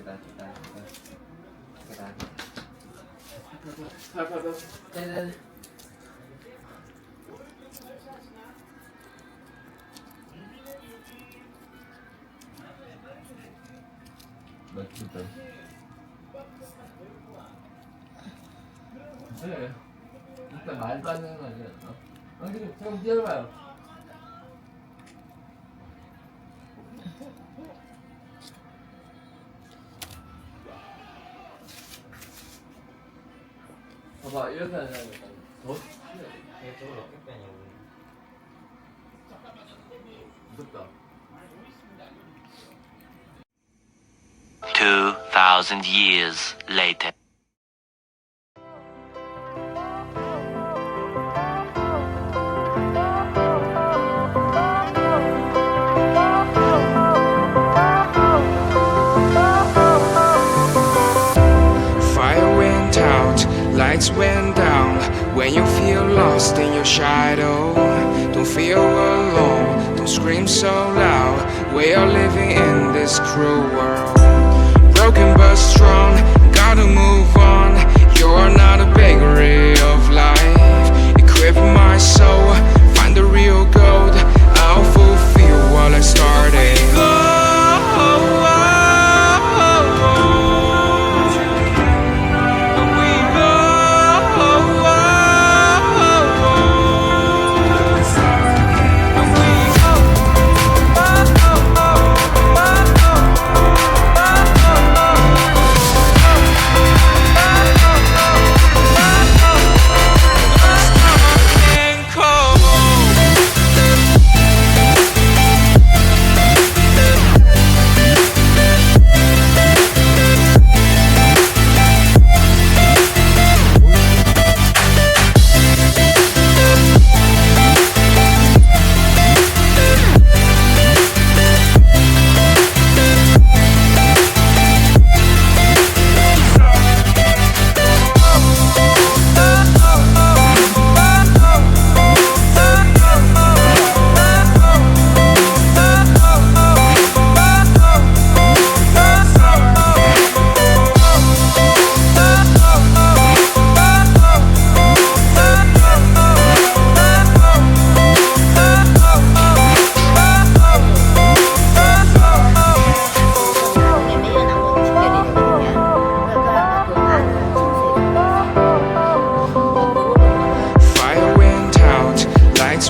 네. 일단 말도 안 되는 거 아니야? 지금 뛰어봐요. 봐봐, 이렇게 하자. 더 저걸 어떻게 빼냐고. 무섭다. 2,000 years later. Fire went out, lights went down. When you feel lost in your shadow, don't feel alone, don't scream so loud. We are living in this cruel world. Broken but strong, gotta move on. You're not a bakery of life. Equip my soul, find the real gold. I'll fulfill what I started.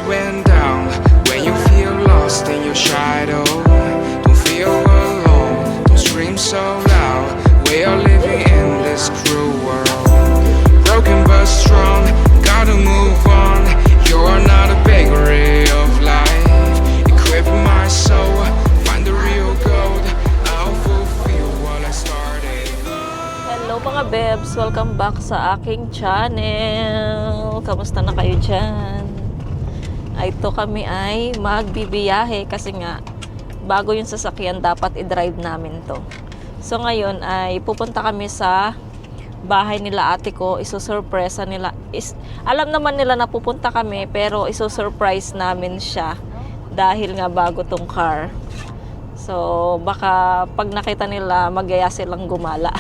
Went down. When you feel lost in your shadow, don't feel alone, don't scream so loud. We are living in this cruel world. Broken but strong, gotta move on. You're not a bakery of life. Equip my soul, find the real gold. I'll fulfill what I started. Hello mga bebs! Welcome back sa aking channel! Kamusta na kayo dyan? Ito kami ay magbibiyahe kasi nga bago yung sasakyan dapat i-drive namin to. So ngayon ay pupunta kami sa bahay nila ate ko, isusurpresa nila. Alam naman nila na pupunta kami pero isusurprise namin siya dahil nga bago tong car. So baka pag nakita nila magaya silang gumala.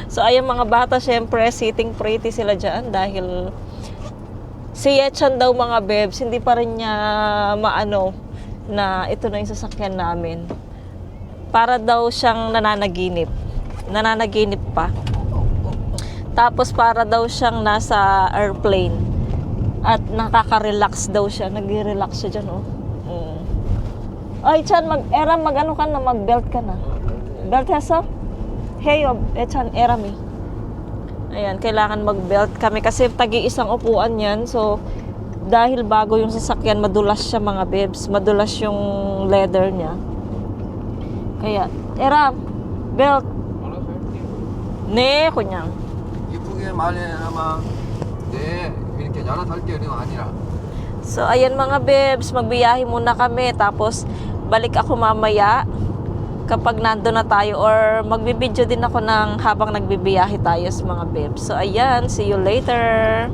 So ayun mga bata, syempre sitting pretty sila dyan dahil si Yechan daw mga bebs, hindi pa rin niya maano na ito na yung sasakyan namin. Para daw siyang nananaginip. Nananaginip pa. Tapos para daw siyang nasa airplane. At nakaka-relax daw siya. Nag-relax siya dyan, oh. Ay, Chan, mag-ano ka na, mag-belt ka na. Belt heso? Hey, Chan, erami. Ayan, kailangan mag-belt kami kasi tagi-isang upuan yan. So, dahil bago yung sasakyan, madulas siya mga bebs. Madulas yung leather niya. Kaya, belt. 네, 그냥. 이쁘게 말해 아마 네 이렇게 야릇할 게 아니라. So, ayan mga bebs, magbiyahe muna kami. Tapos, balik ako mamaya kapag nando na tayo or magbibideo din ako ng habang nagbibiyahe tayo sa mga bebs. So, ayan, see you later.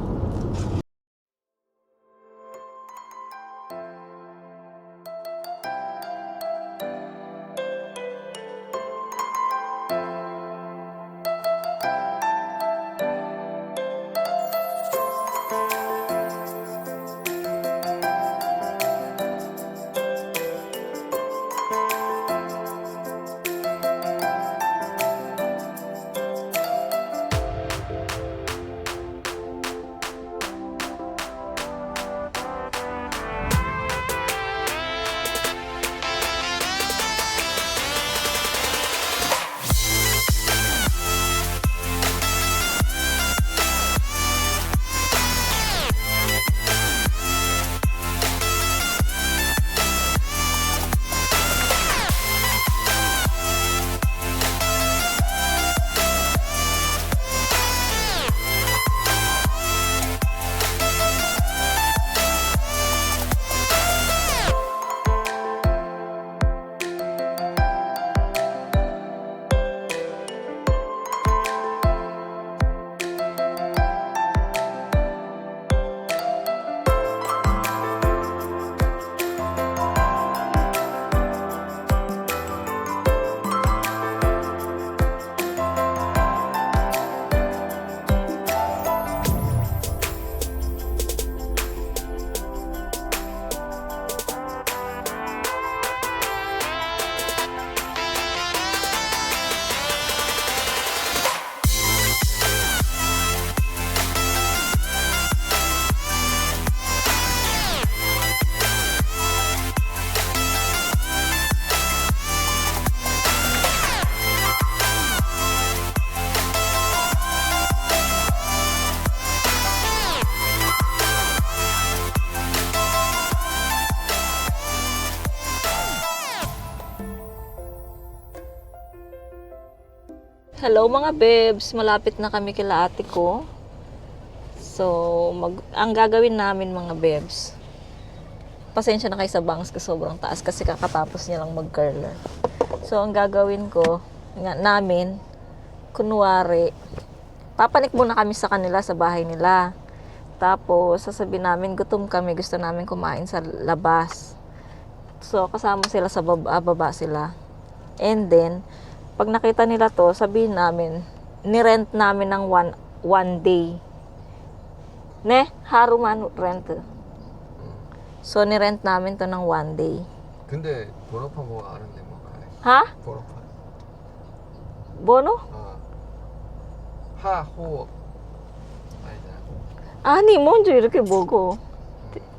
Hello mga bebs, malapit na kami kila ate ko. So, ang gagawin namin mga bebs, pasensya na kayo sa bangs ko, sobrang taas kasi kakatapos niya lang mag-curler. So, ang gagawin ko, namin, kunwari, papanik muna kami sa kanila sa bahay nila. Tapos, sasabihin namin, gutom kami, gusto namin kumain sa labas. So, kasama sila sa baba sila. And then, pag nakita nila to, sabihin namin, nirent namin ng one day. Ne? Haruman rent. So, nirent namin to ng 1 day. 근데 번호판 뭐 아는데 뭐 가네. Ha? 번호판. Bono? 하호. 아니잖아. Ani mo, 이렇게 보고.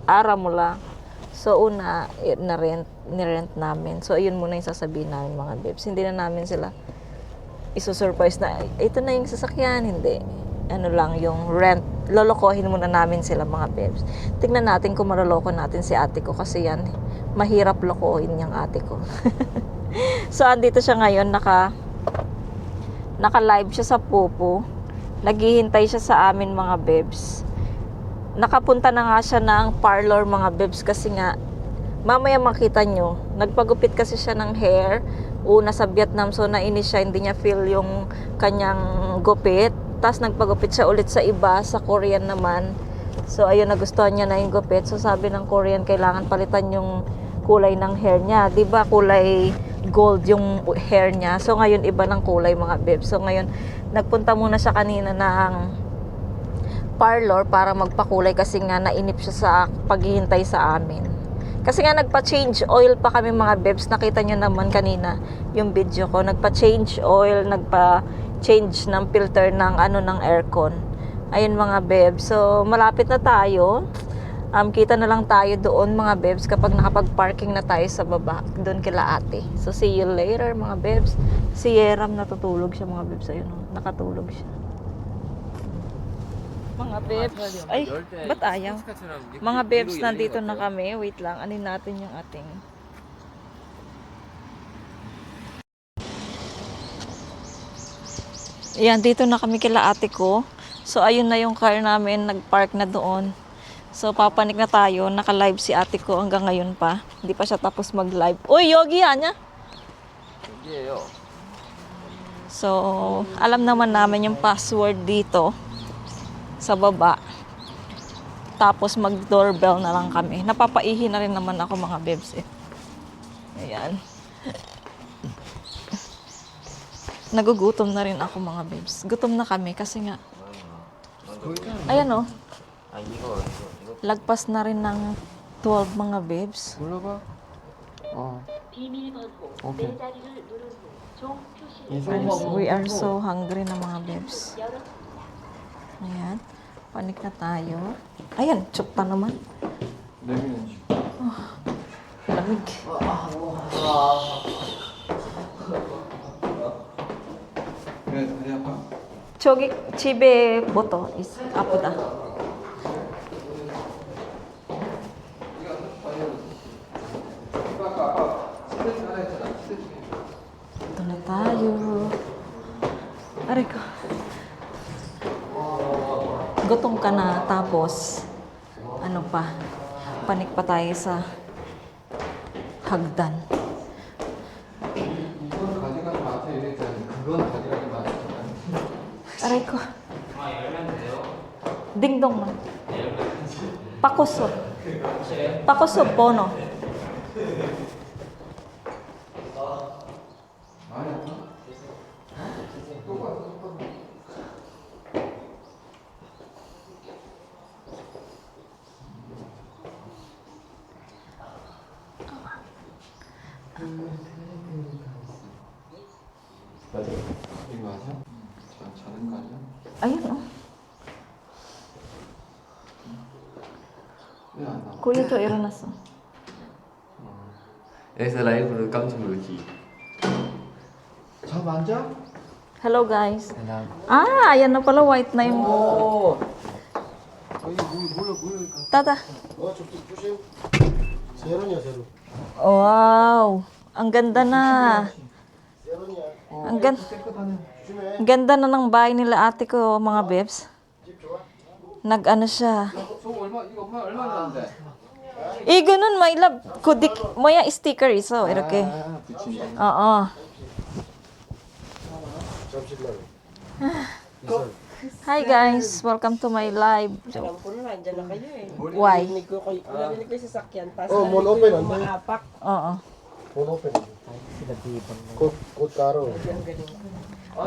Ara mo lang. So, una, nirent namin. So, ayun muna yung sasabihin namin mga bebs. Hindi na namin sila isusurprise na, ito na yung sasakyan. Hindi. Ano lang, yung rent. Lolokohin muna namin sila mga bebs. Tignan natin kung maroloko natin si ate ko. Kasi yan, mahirap lokohin yung ate ko. So, andito siya ngayon. Naka-live siya sa Pupo. Naghihintay siya sa amin mga bebs. Nakapunta na nga siya ng parlor mga bebs kasi nga mamaya makita nyo, nagpagupit kasi siya ng hair una sa Vietnam, so nainis siya, hindi niya feel yung kanyang gupit, tapos nagpagupit siya ulit sa iba, sa Korean naman. So ayun, nagustuhan niya na yung gupit, so sabi ng Korean kailangan palitan yung kulay ng hair niya, diba kulay gold yung hair niya, so ngayon iba ng kulay mga bebs. So ngayon nagpunta muna siya kanina ng parlor para magpakulay kasi nga nainip siya sa paghihintay sa amin. Kasi nga nagpa-change oil pa kami mga bebs. Nakita nyo naman kanina yung video ko. Nagpa-change oil, nagpa-change ng filter ng ng aircon. Ayun mga bebs. So malapit na tayo. Kita na lang tayo doon mga bebs kapag nakapag-parking na tayo sa baba. Doon kila ate. So see you later mga bebs. Si Yeram natutulog siya mga bebs. Ayun nakatulog siya. Mga bebs. Ay, ba't ayaw? Mga bebs, nandito na kami. Wait lang, anin natin yung ating... Ayan, dito na kami kila ate ko. So, ayun na yung car namin. Nag-park na doon. So, papanik na tayo. Naka-live si ate ko hanggang ngayon pa. Hindi pa siya tapos mag-live. Uy, Yogi, anya? 여기에요. So, alam naman namin yung password dito sa baba. Tapos mag-doorbell na lang kami. Napapaihi na rin naman ako mga bebs eh. Ayan. Nagugutom na rin ako mga bebs. Gutom na kami kasi nga ayan oh. 이거. Lagpas na rin ng 12 mga bebs. 불러봐. 오케이. We are so hungry na mga bebs. Ayan. Panik na tayo. Ayan, tsukta naman. Lamig. 그래, 다리 아파? 저기 집에 뭐또 아프다. Ito na tayo. Aray ko. Gutom ka na, tapos ano pa, panik pa tayo sa hagdan. 가져가지 마세요. 이랬잖아요. 그건 가져가지 마세요. Aray ko. 열면 돼요? Dingdong man. Pakusot. Pakusot bono. 많이 아파? 똑같아. 맞아. 이거 맞아? 자는 거 아니야? Ayun oh. 왜 안 나와? Kuya to 일어났어. 여기서 라이브로 깜짝 놀기. 잠 안 자? Hello guys. Ayan na pala, white na yung... 오. 여기 몰라. Tata. 저기 조심. 세론이야 세론. Wow. Ang ganda na. 세론이야. Ang ganda na ng bahay nila ate ko, mga bebs. Nag-ano siya. 이거 얼마 줬는데? Ganun, my love. Kudik, moya sticker iso, 이렇게. Oo. Hi guys, welcome to my live. Why? Oh, mon open ang Oo. mon open. Kut karo.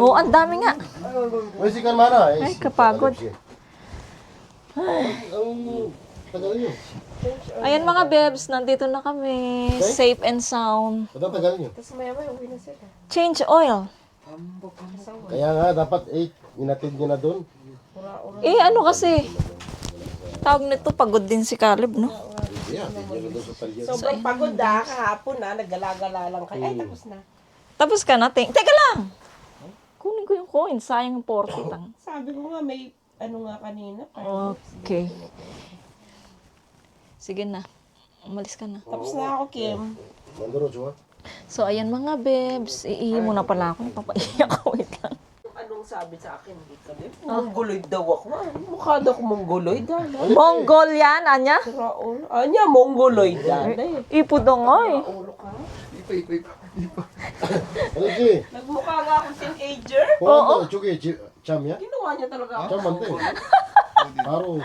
Oo, ang dami nga. May sikan mana? Ay, kapagod. Ang tagal niyo. Ayan mga bebs, nandito na kami. Safe and sound. Ang tagal niyo. Change oil. Kaya nga dapat 8 inatid niyo na doon. Ano kasi? Tawag nito, pagod din si Caleb, no? Yeah, hindi niyo doon sa talyo. Sobrang pagod kahapon naggala-gala lang kayo. Ay, tapos na. Tapos ka na, teka lang! Kunin ko yung coin, sayang yung 40 tang. Sabi ko nga, may ano nga kanina. Okay. Sige na. Umalis ka na. Tapos na ako, Kim. Manduro, Chua. So, ayan mga bebs. Iihi muna pala ako. Papaiyak ko. Wait lang. Anong sabi sa akin? Hindi ka din. Mongoloid daw ako. Mukha daw ako mongoloid. Mongol yan, Anya? Raul. Anya, mongoloid. Ipo daw nga eh. Ulo ka. Ano si? Nagmukha nga akong teenager. Oo. Chugi, cham ya? Ginawa niya talaga ako. Cham mante. Paro.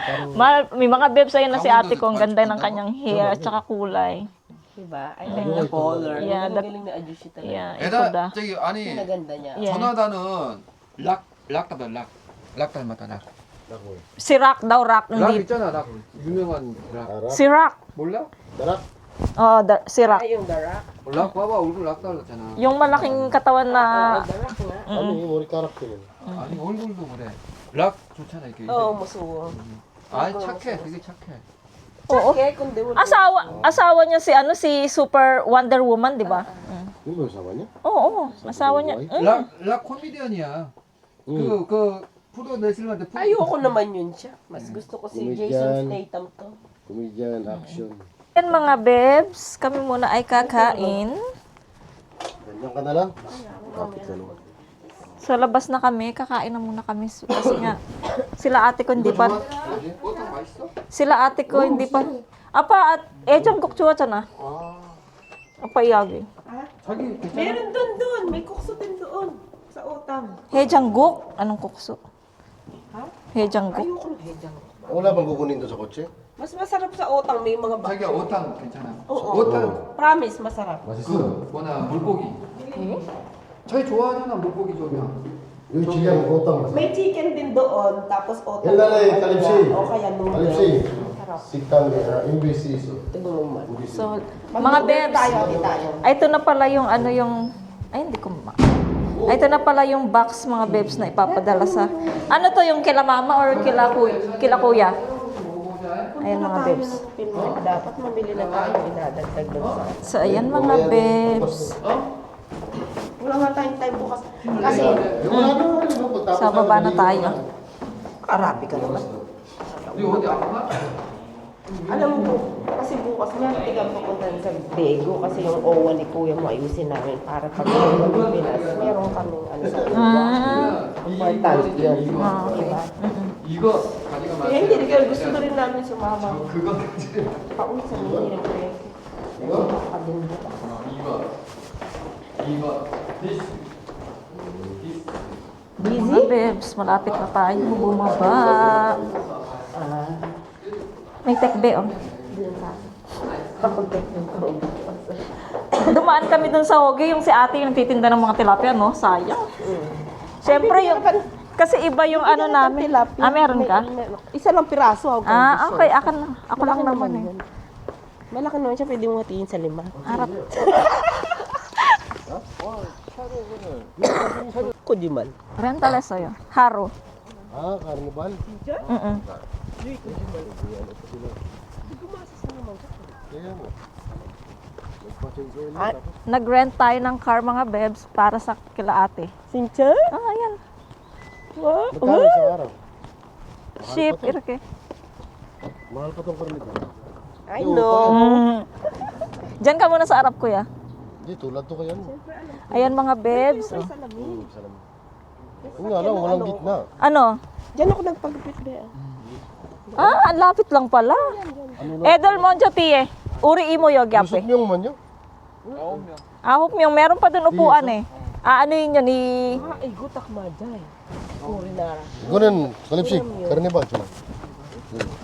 May mga bebs, ayan na si ate ko. Ang ganda ng kanyang hair at saka kulay. Diba? I like the color. Yeah, Ang galing na Ajushi talaga. Yeah, ipoda. 저기 아니 Naganda niya. Yeah. 전화단은 락단 맞다 락. Si Rock daw, Rock. 락 Hindi. 있잖아 락 유명한 락 Harap. Si Rock. 몰라? Darak. Oo, si Rock. Ay, yung darak. 락 봐봐 얼굴 락 달랐잖아. Yung malaking katawan na... Darak nga. Ano yung mori karakter yun? 아니 얼굴도 그래. 락 좋잖아 이렇게. Oo, musuo. 아니 착해 되게 착해. Oo. Okay, kundi mo. Asawa niya si Super Wonder Woman, di ba? Yung ba yung sama niya? Oo, asawa niya. 락 코미디언이야. 그 프로 내실한테 Ayoko naman yun siya. Mas gusto ko si Comedian. Jason Statham to. Comedian, action. Yan mga bebs, kami muna ay kakain. Ganyan ka na lang. Kapit ka naman. Sa labas na kami, kakain na muna kami. Kasi nga, sila ate ko hindi pa... Sila ate ko hindi pa... Apa, at ejang kukchuwa na. Apa iyagi. Meron doon. May kukso din doon. Sa utang. Hejang guk? Anong kukso? Hejang guk. Ayoko ng hejang. Wala bang kukunin doon sa kotse? Mas masarap sa utang. May mga 자기야 오탕 괜찮아. Oo. 오탕 Promise, masarap. 맛있어. 뭐나 물고기. 자기 좋아하잖아 물고기 좋으면. Yung chiyang utang. May chicken din doon. Tapos utang. Yan na lang, kalipsi. O kaya noodle. Kalipsi. Sarap. Siktang MBC. Tingnan mo man. So, mga bebs, Tayo. ay ito na pala yung ano yung... Ay, hindi ko ay, ito na pala yung box mga bebs na ipapadala sa... Ano to, yung kila mama or kila kuya? Ayan mga bebs. Dapat mabili na tayo. Idadagdag doon sa... So, ayan mga bebs. Wala nga tayong time bukas. Kasi, Sa baba na tayo. karapi ka naman. 너 어디 아파? Alam mo, kasi bukas nga, tigang pupunta sa Bego kasi yung OWA ni Kuya mo ayusin namin para pag Pinas, meron kaming ano sa important yun. Diba? 이거 가지가 Kaya hindi rin gusto na rin namin sumama. 그거 이제 Pauwi sa Manila ko eh. Nakakadindi. 이거 this Mga bebs, malapit na tayo bumaba. May tekbe, oh. Dumaan kami dun sa Hoge, yung si ate yung nagtitinda ng mga tilapia, no? Sayang. Siyempre, yung... Kasi iba yung ano namin. Meron ka? Isa lang piraso. Okay. Ako lang naman eh. Malaki naman siya, pwede mo hatiin sa 5. Harap. Kudiman. Rentales sa'yo. Haro. Carnival. Kaya mo. Nag-rent tayo ng car mga bebs para sa kila ate. Sincha? Ayan. Magkano sa araw? Ship, irke. Mahal pa tong carnival. I know. Diyan ka muna sa Arab, kuya. Hindi, tulad to kaya. Ayan mga bebs. Oh. Salamin. Yung nga lang, walang gitna. Ano? Diyan ako nagpagupit ba? Ang lapit lang pala. Edel Monjo Tiye. Uri imo yo Lusot gyape. niyong man yun. Ahop yung meron pa dun upuan eh. Ano yun yun Ay, gutak maday. Uri na. Gunin, kalipsik. Karne ba? Cuma.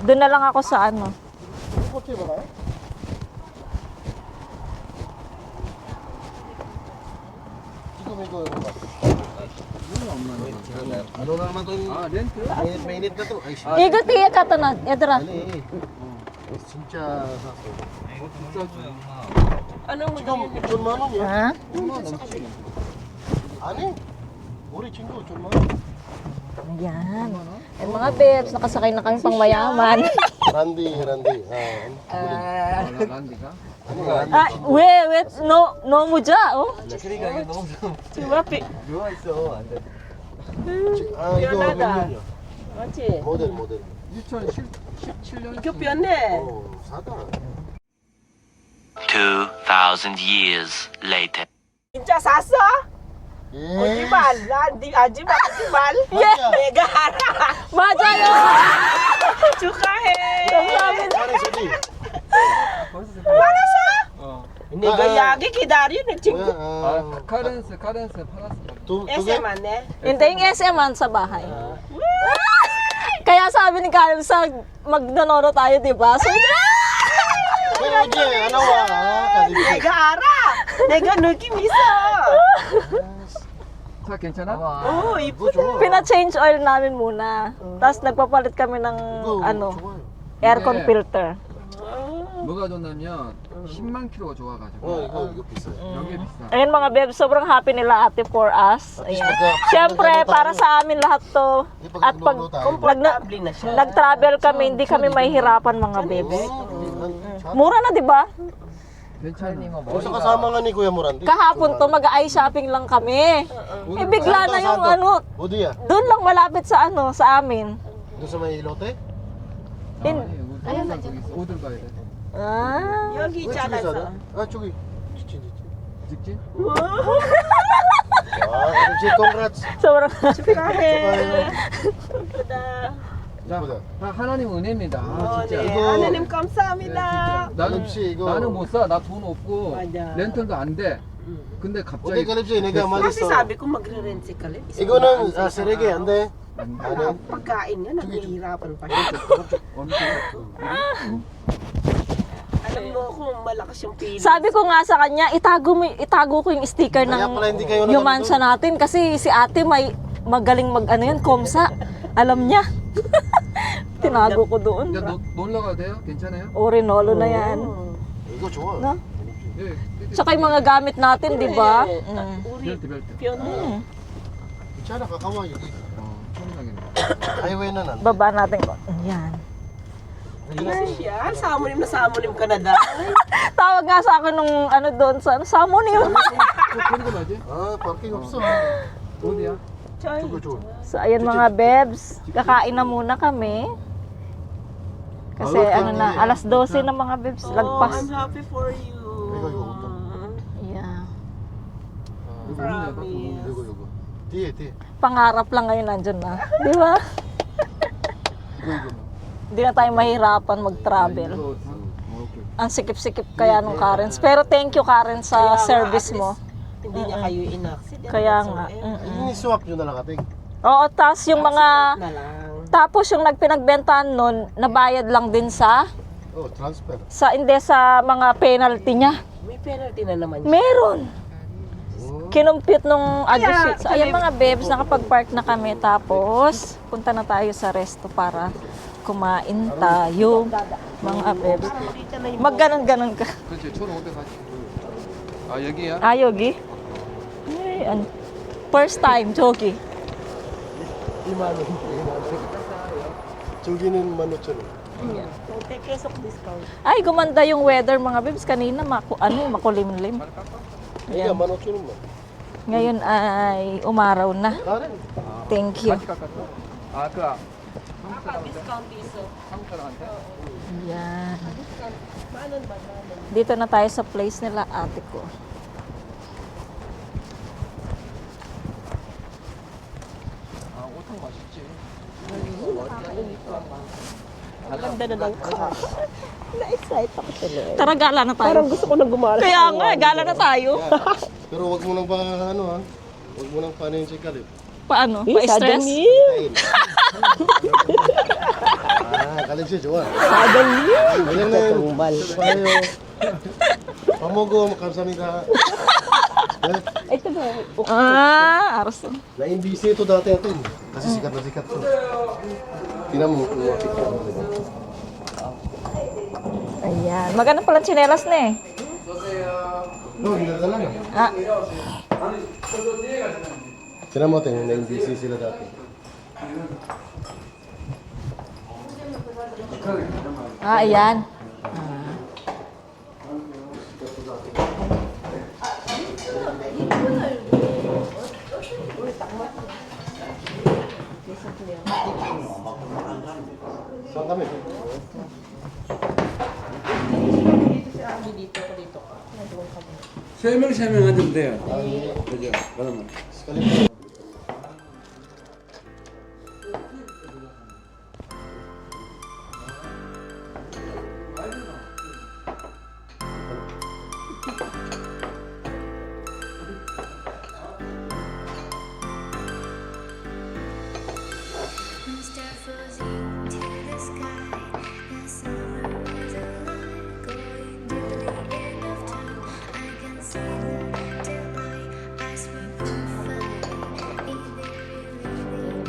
Doon na lang ako sa ano. Kotse ba kayo? Chico, may go. Ano na naman to yung... 아 렌트? Mainit na to. Ay, shit. Igo tiye ka tanan. Edra. Dali. Sincha sako. Anong Chico, chunmano niya. Ha? Ani? Uri, chingo, chunmano. Ayan. Ay mga bebs, nakasakay na kami pang mayaman. Randy. 란디가? Ah, wait, no muja, oh. 그러니까 이게 너무 Siwapi. 묘했어 안 돼. 아, 이거 몇 년이야? Machi. 모델. 2017년 Kyopyane. 사다. 2,000 years later. Incha sasa? 예. Ojibal. Landi ajibal. Ojibal. Yeah. Megara. Maja yo! Chukahe. 잘해, 소디. Para sa? 어. Nigayagi kidario 뭐야? nagchingko. 아 카렌스 팔았어. 두 개? SM man eh. Hindi yung SM man sa bahay. Kaya sabi ni Carl sa magdonoro tayo, di ba? So, Pero oye, ano wa? kalipsik. Megara. Nega nuki miso. 차 괜찮아? Oh, ipuda. pina-change oil namin muna. Tapos nagpapalit kami ng 이거 ano, 좋아요. aircon 네. filter. 뭐가 좋냐면 10만 킬로가 좋아가지고 이거 비싸요. 여기 비싸. Ayun mga bebs, sobrang happy nila ate for us. Ayan. Siyempre, para sa amin lahat to. At pag Komportable na siya. nag-travel kami, hindi kami mahihirapan mga bebs. Mura na, di ba? 괜찮아. Gusto kasama nga ni Kuya Morandi. Kahapon to, mag-eye shopping lang kami. Eh, bigla na yung ano, 어디야? doon lang malapit sa ano, sa amin. doon sa may ilote? 아니 저기 있어. 어딜 가야 돼? Ah. 여기 왜 있잖아. 저기 사나? 아 저기. 직진. 직진? 아, kalipsik, congrats. Sobrang 축하해. 자, 다 하나님 은혜입니다. 아, 진짜. 네. 이거- 하나님 감사합니다. 나는 혹시 이거- 나는 못 사. 나 돈 없고 맞아. 렌털도 안 돼. 근데 어디 갑자기 kalipsik, 내가 Kasi 말했어. sabi ko magre-rent si Kalip. 이거는 세레게 안 돼. 아니. Pagkain nga, naghihirapan pa siya. Alam mo kung malakas yung pili. Sabi ko nga sa kanya, itago ko yung sticker Kaya ng pala hindi kayo yung nag- mansion natin kasi si ate may magaling mag ano yun, komsa. Alam niya. Tinago ko doon. 이제 놀러 가도 돼요? 괜찮아요? Orinolo na yan. 이거 좋아. No? 예. Tsaka yung mga gamit natin, di ba? Uri, 벨트. piano. 괜찮아, 가까워 여기. 편하게. 하이웨이는 안 돼. Baba natin ko. Yan. Yan, samonim na samonim ka na dahil. Tawag nga sa akin nung ano doon sa Samonim. 그런 거 맞지? 아, 파킹 없어. 어디야? 저거 좋아. So ayan mga bebs, kakain na muna kami. Kasi ano na, alas 12 na mga bebs, Oh, lagpas. I'm happy for you. 이거 어떤? Yeah. Promise. 이거. 뒤에. Pangarap lang ngayon nandyan na. Di ba? 이거. Hindi na tayo mahirapan mag-travel. 오케이. Ang sikip-sikip kaya nung Karen. Pero thank you Karen sa service mo. Hindi niya kayo in-accident. Kaya So, nga. Ini-swap nyo na lang ating. Oo, tas yung mga... na lang. Tapos yung nagpinagbentahan nun, nabayad lang din sa... Oh, transfer. Hindi sa mga penalty niya. May penalty na naman siya. Meron! Kinumpute nung address. So, ayan mga bebs, nakapag-park na kami. Tapos, punta na tayo sa resto para kumain tayo. Mga bebs. Magganon-ganon ka. 그렇지. 1,540. 아, 여기야? Ah, Yogi? Ay, first time, Jogi. 2만 원. 저기는 15,000원. 10 pesos discount. Ay, gumanda yung weather mga bebs. Kanina, makulimlim. 이게 15,000원만. Ngayon ay umaraw na. 다른. Thank you. 같이 깎았어? 아, 그 한국 사람한테? Yan. Dito na tayo sa place nila ate ko. Maganda na daw ka. Na-excite ako tuloy. Tara, gala na tayo. Parang gusto ko na gumala. Kaya nga, gala na tayo. Pero wag mo nang pa, ano ha? Wag mo nang paano yung si Kalip. Paano? Eh, Pa-stress? suddenly. Kalip siya, jowa. Suddenly. Ayan na yun. Katumbal. Payo. Pamugo, makamsami ka. Ito ba? Aras. Na-NBC ito dati natin. Kasi sikat na sikat to. Tinan mo, lumapit ka. Ayan. Maganda pala tsinelas na eh. No, hindi na lang. Ah, Tinan mo, na-NBC sila dati. ayan. Saan kami? 설명하던데요. 그죠? 그러면. Kalip.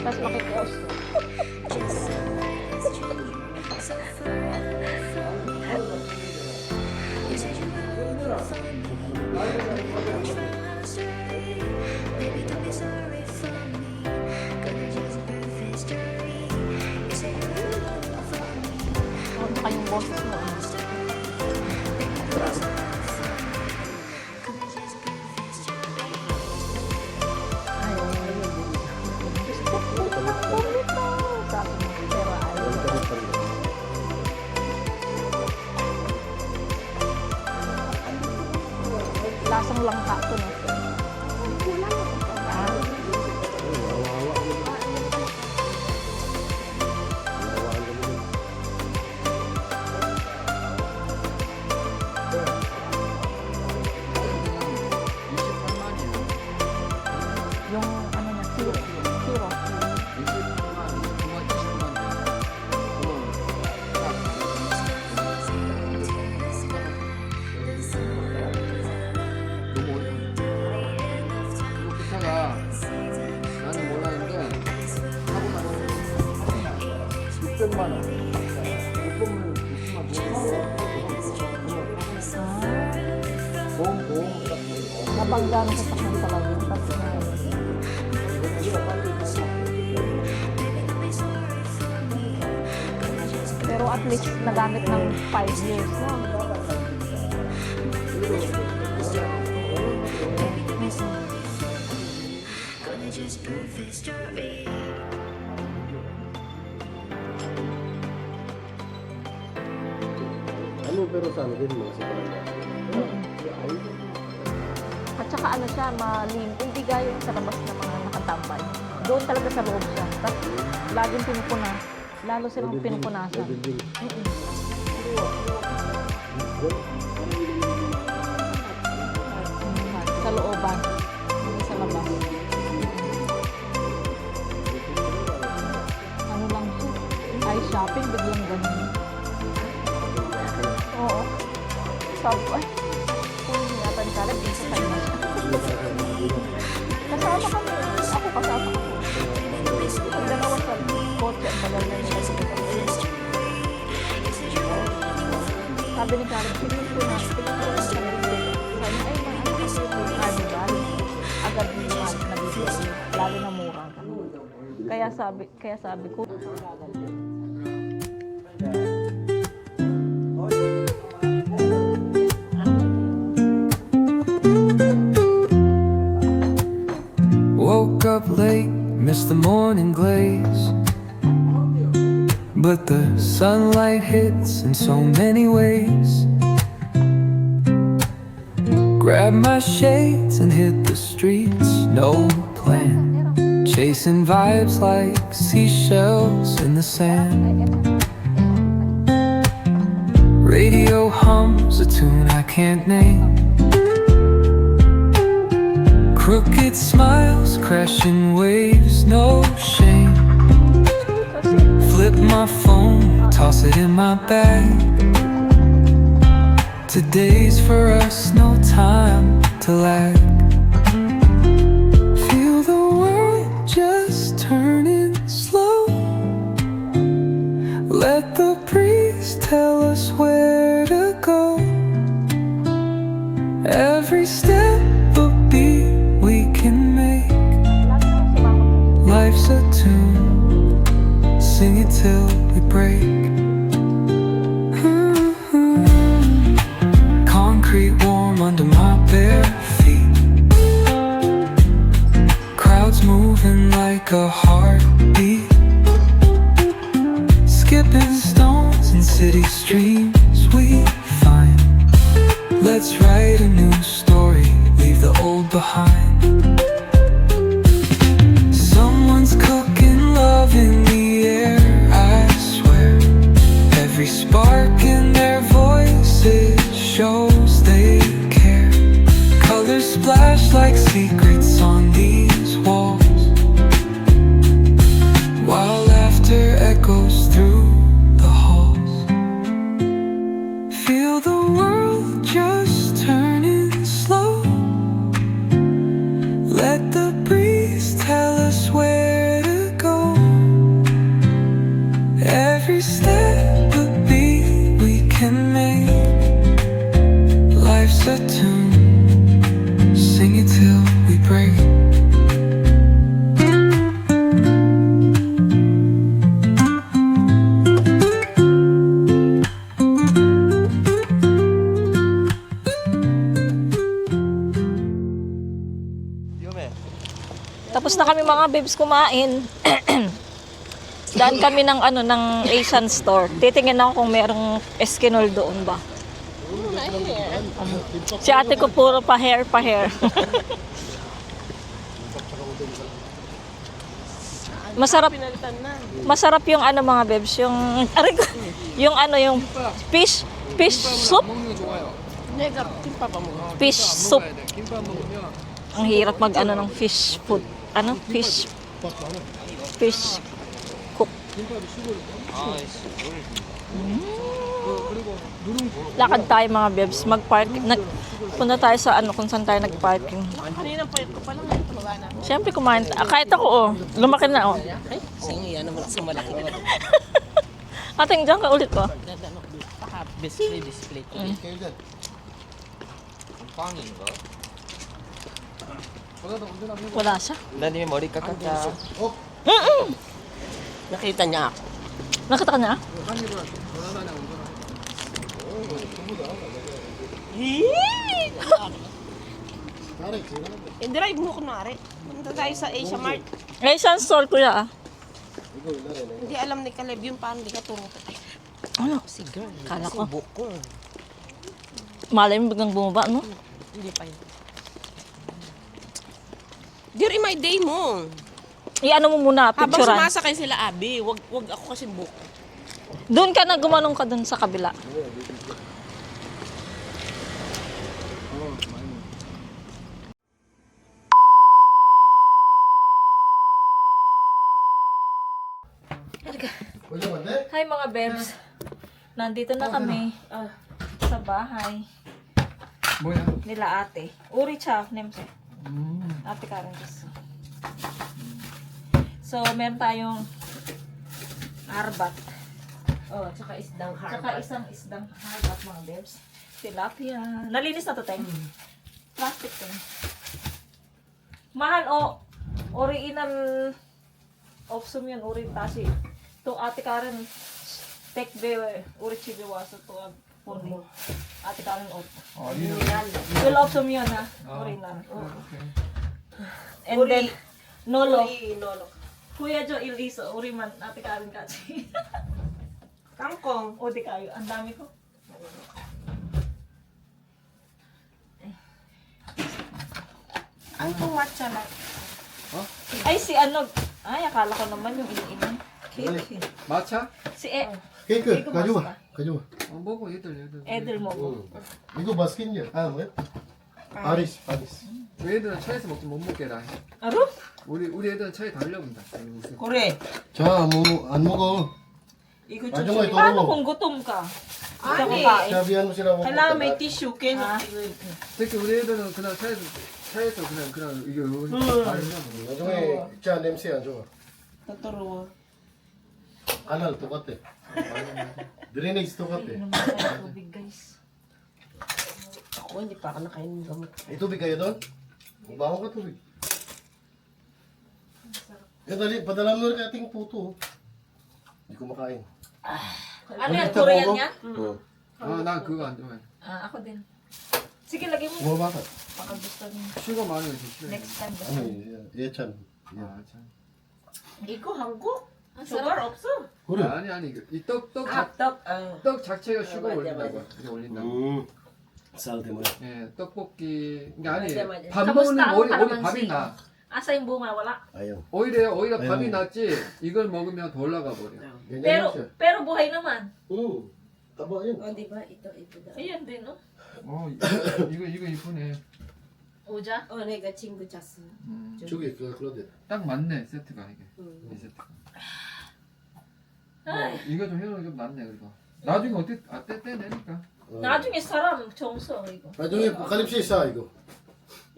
Tapos makikios. Ano kayong boses mo? Lasang langka to no. Yung ano niya, siro. 나는 몰랐는데 하고 나면 600만 원. 600만 보험 Nabangga na sa takang talaga. Tapos na pero at least nagamit ng 5 years na. Ano pero sa ano din mga sa palangga? At saka ano siya, hindi gaya sa labas ng mga nakatambay. Doon talaga sa loob siya. Tapos laging pinupuna. Lalo silang pinupunasan. Sa looban. Hindi sa labas. Ano lang siya? Ay, shopping, biglang ganun. Oo. Sabi ko, ay, kung yata ni Caleb, din sa kanya siya. Kasama kami. Ako kasama kami. Ang dalawa sa kotse, ang tagal na nila. Sabi ni Caleb, tingin ko na sa rin. Sabi niya, ay, ano kasi yung carnival. Agad nila nabibili. Lalo na mura. Kaya sabi ko, Woke up late, missed the morning glaze. But the sunlight hits in so many ways. Grabbed my shades and hit the streets, no plan. chasing vibes like seashells in the sand. Radio hums a tune I can't name. Crooked smiles, crashing waves, no shame. Flip my phone, toss it in my bag. Today's for us, no time to lag. Feel the world just turning slow. Let the breeze tell us where to go. Every step a beat we can make. Life's a tune, sing it till we break. Concrete warm under my bare feet. Crowds moving like a heartbeat. Skipping stones in city streams we find. Let's write a new story, leave the old behind. Someone's cooking love in the air, I swear. Every spark in their voices shows they care. Colors splash like secrets on these walls, while laughter echoes through the halls. Feel the world just turning slow. Let the breeze tell us where to go. Every step a beat we can make. Life's a tune, sing it till we break. Tapos na kami mga babes kumain. Daan kami ng ng Asian store. Titingin ako kung merong Eskinol doon ba. Si ate ko puro pa hair. Masarap yung mga babes, yung yung fish soup. Fish soup. Ang hirap mag ng fish food. Fish cook. Lakad tayo mga bebs, mag-park. Punta tayo sa kung saan tayo nag-parking. Kanina pa lang ituwa na. Siyempre kumain. Kahit ako lumaki na Ay, sige yan naman sa malaki. Ating dyan ka ulit ko. display to be. 빵인가? Wala siya. 나님의 머리 깎았다. Nakita niya ako. Nakita ka niya? I-drive mo kunwari. Punta tayo sa Asia Mart. Asian store kuya. Hindi alam ni Caleb yun, paano di ka turo. Ano? Si girl. Kala ko. Buko. Malay mo biglang bumaba, no? Hindi pa yun. During my day mo. I-ano mo muna, Habang picturean. sumasakay sila, Abi, wag ako kasi buko. Doon ka na, gumanong ka doon sa kabila. Hi mga bebs. Nandito na kami sa bahay nila ate. Uri cha, nemse. Ate Karen kasi. So, meron tayong arbat. Oh, tsaka isdang Tsaka isang isdang harbat mga bebs. Tilapia. Nalinis na to, Teng. Plastic, Teng. Mahal o. Original opsum yun. Uri tashi. To ate Karen. Tek be. Uri chibi waso to. Puni. Ate Karen o. Yung opsum yun ha. Original. And then, nolo. Kuya Jo iliso. Uri man. Ate Karen kasi. Kangkong. O di kayo, ang dami ko. Ang pumatsa lang. Ay, si ano. Ay, akala ko naman yung iniinom. 마차? Si 케이크 이거 가져와. 맛있다. 가져와. 먹어 얘들. 애들 먹어. 이거 맛있겠냐? 아 뭐야? 아리스. 얘들은 차에서 먹지 못 먹게 해라. 알아? 우리 애들은 차에 달려본다. Kore, 자, 뭐 안 먹어. iko 나중에 또 Paano 먹어. kung gutom ka? Ani, sabihan mo sila 먹고. kailangan may tissue. Kaya 특히 우리 애들은 그냥 차에서 그냥 이게 달려. 나중에 자 냄새 안 좋아. totoo. 안할 똑같아. 드레네이즈 똑같아. Inom na tayo tubig, guys. Ako, hindi pa ako nakain ng gamot. May tubig kayo doon? Magbaho ka tubig. Dali, padala mo na ating puto. Hindi ko makain. Ano yan? Korean yan? 난 그거 안 좋아해. Ako din. Sige, lagay mo. Bumaba ka. Baka gusto niyo. 슈거 많은 거 싫어. Next time. Ano 예찬. 아 참. Iko, hanggok. Ang Sugar, sarap. opso. 그래. 아니 이떡 Top. 자체가 슈거 올린다고. 이렇게 올린다고. 쌀 때문에. 예, 떡볶이. 그러니까 아니 맞아, 맞아. 밥 Kamusta 먹는 ang 오히 밥이 kalamansi? 나. Asa yung bunga? Wala. 아유. 오히려 밥이 아유. 낫지. 이걸 먹으면 더 올라가 버려. Pero buhay naman. 응. taba yan. O, diba? Ito daw. Ayan din, no? 이거 이쁘네. Uja? O, 내가 친구 잤어. 저기 클로데. 딱 맞네 세트가 이게. 이 세트가. 이거 좀 해놓으면 좀 낫네 그래도. 나중에 어때 떼내니까. Na중에 사람 정서 이거. 나중에 포칼립시 있어 이거.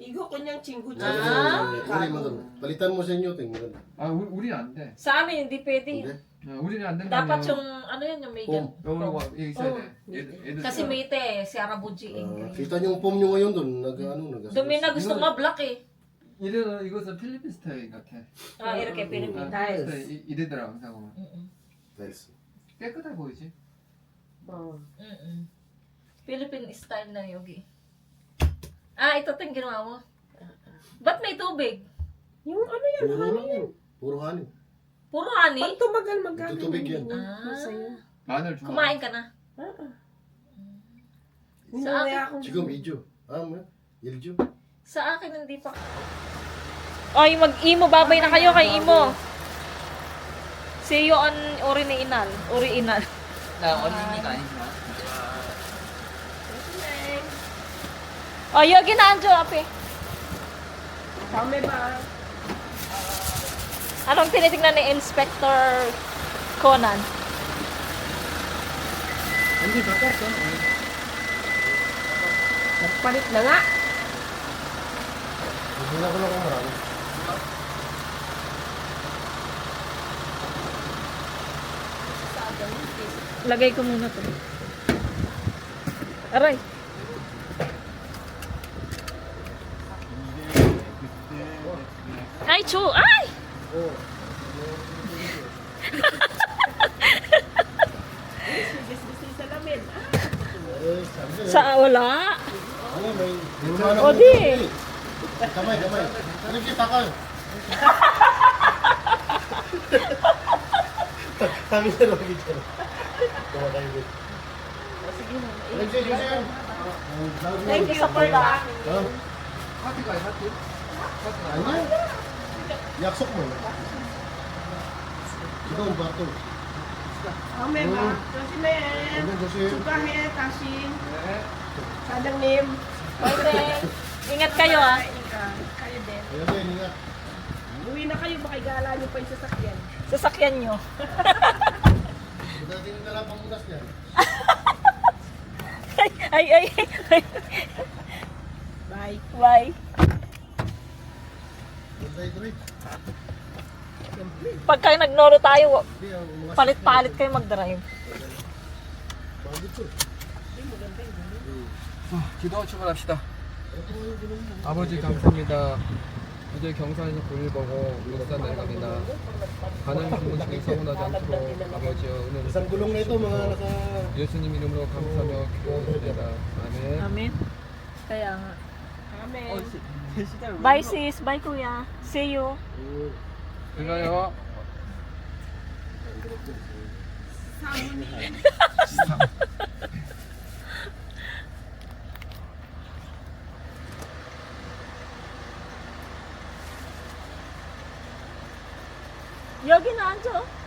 Iko, kanyang 친구 나중에 잤어. 우리 만들어. palitan mo sa inyo tingnan. 아 우리는 안 돼. Sa amin, hindi pwede. 근데 우리는 안 된다면. Dapat yung, ano yan, yung may gan. 요거 있어야 돼. 애들 Kasi may ite, si Arabuji. kita niyo yung pom nyo ngayon doon. Dumi na gusto ma-block eh. 이것은 필리핀 스타일 같아. I렇게 Philippine. 이래더라 항상 보면. Tiles. 깨끗해 보이지? Philippine style na yogi. Ito yung ginawa mo. Ba't may tubig? Yung ano yan, Puro honey lang yan. yan. Puro honey. Puro honey? Pag tumagal, magkano Tutubig yan. Masaya. 마늘 좋아. Kumain ka na. Minawaya akong... 지금 2주. 뭐야? 1주. Sa akin, hindi pa. Ay, mag-imo. Babay na kayo kay Imo. See you on Original. 나 언니가 아니지만. 여기 na 앉아, 앞에. Kami ba? Anong tinitingnan ni Inspector Conan? 언니 바꿨어. Nagpalit na nga. Hindi na ko lang kung marami. Lagay ko muna to. Aray. Ay, Chu! Ay! Sa wala. Ano may... O di. Kamay. Ano kita ka? Kami na lang dito. Tama tayo dito. Sige na. Thank you sa pala. 파티가 파티? 아니야. 약속 뭐. 이건 바또. Kami ba? Jocelyn. 이건 조심. Sukahe, Tashin. 네. Sadangnim. Okay. Ingat kayo ah. Kayo din. Ayan din, ingat. Uwi na kayo, makigala niyo pa yung sasakyan. Sasakyan nyo. Dati nyo na pangunas niyan. Ay. Bye. Bye. Dito. Pagka nagnoro tayo, palit-palit kayo mag-drive. 기도 출발합시다. 아버지 감사합니다. 이제 경산에서 볼일 보고 울산 내려갑니다. 가는 중은 중에 사고 나지 않도록 아버지여 은혜를 Isang gulong na ito mga nasa... 예수님 이름으로 감사하며 기도드립니다. 아멘. Amen. Kaya nga. Amen. Bye sis, bye kuya. See you. 들어가요. 여기는 앉아.